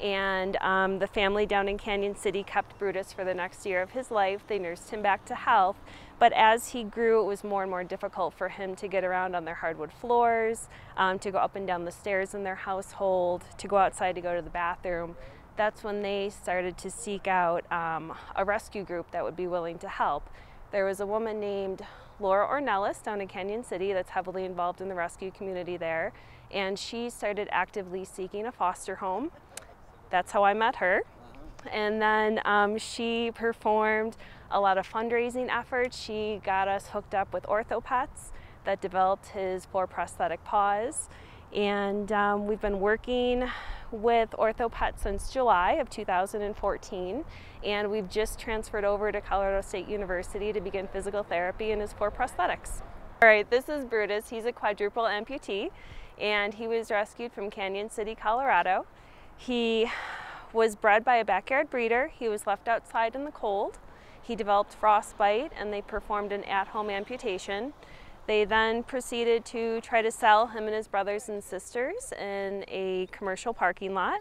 and the family down in Canyon City kept Brutus for the next year of his life. They nursed him back to health, but as he grew, it was more and more difficult for him to get around on their hardwood floors, to go up and down the stairs in their household, to go outside to go to the bathroom. That's when they started to seek out a rescue group that would be willing to help. There was a woman named Laura Ornelas down in Canyon City that's heavily involved in the rescue community there, and she started actively seeking a foster home. That's how I met her. And then she performed a lot of fundraising efforts. She got us hooked up with OrthoPets that developed his 4 prosthetic paws. And we've been working with OrthoPets since July of 2014, and we've just transferred over to Colorado State University to begin physical therapy in his 4 prosthetics. All right, this is Brutus. He's a quadruple amputee, and he was rescued from Canyon City, Colorado. He was bred by a backyard breeder. He was left outside in the cold. He developed frostbite, and they performed an at-home amputation. They then proceeded to try to sell him and his brothers and sisters in a commercial parking lot.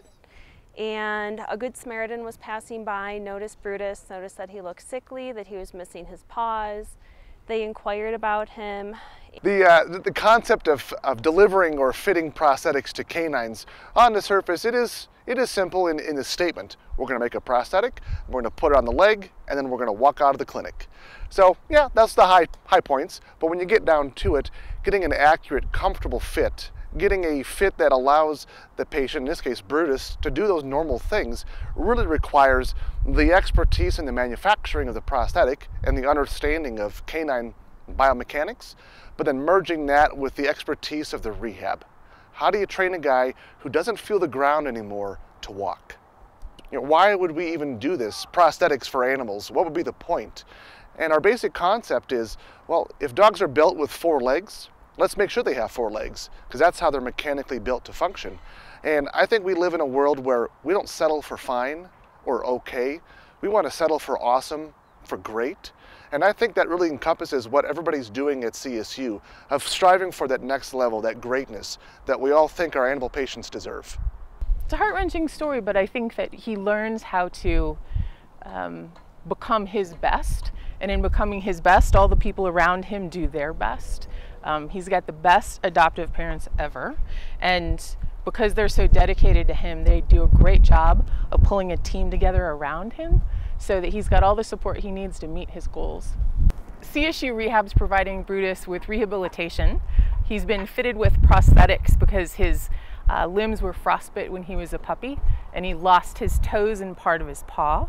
And a Good Samaritan was passing by, noticed Brutus, noticed that he looked sickly, that he was missing his paws. They inquired about him. The concept of delivering or fitting prosthetics to canines, on the surface, it is simple in the statement. We're going to make a prosthetic, we're going to put it on the leg, and then we're going to walk out of the clinic. So yeah, that's the high points, but when you get down to it, getting an accurate, comfortable fit, getting a fit that allows the patient, in this case Brutus, to do those normal things really requires the expertise in the manufacturing of the prosthetic and the understanding of canine biomechanics, but then merging that with the expertise of the rehab. How do you train a guy who doesn't feel the ground anymore to walk? You know, why would we even do this? Prosthetics for animals, what would be the point? And our basic concept is, well, if dogs are built with 4 legs, let's make sure they have 4 legs, because that's how they're mechanically built to function. And I think we live in a world where we don't settle for fine or okay. We want to settle for awesome, for great. And I think that really encompasses what everybody's doing at CSU, of striving for that next level, that greatness that we all think our animal patients deserve. It's a heart-wrenching story, but I think that he learns how to become his best. And in becoming his best, all the people around him do their best. He's got the best adoptive parents ever. And because they're so dedicated to him, they do a great job of pulling a team together around him so that he's got all the support he needs to meet his goals. CSU Rehab's providing Brutus with rehabilitation. He's been fitted with prosthetics because his limbs were frostbite when he was a puppy, and he lost his toes and part of his paw.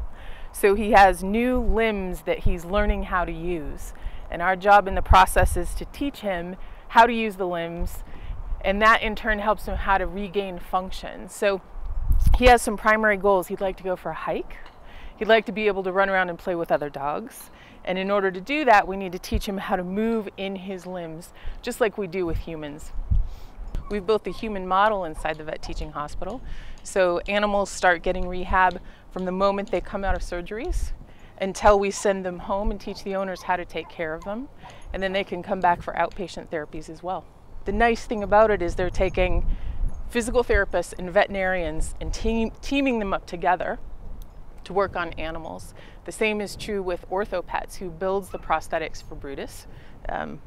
So he has new limbs that he's learning how to use. And our job in the process is to teach him how to use the limbs, and that in turn helps him how to regain function. So he has some primary goals. He'd like to go for a hike. He'd like to be able to run around and play with other dogs. And in order to do that, we need to teach him how to move in his limbs, just like we do with humans. We've built the human model inside the vet teaching hospital. So animals start getting rehab from the moment they come out of surgeries until we send them home and teach the owners how to take care of them. And then they can come back for outpatient therapies as well. The nice thing about it is they're taking physical therapists and veterinarians and teaming them up together to work on animals. The same is true with OrthoPets, who builds the prosthetics for Brutus.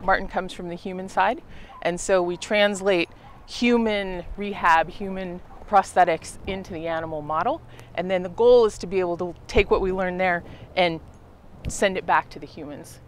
Martin comes from the human side, and so we translate human rehab, human prosthetics into the animal model, and then the goal is to be able to take what we learn there and send it back to the humans.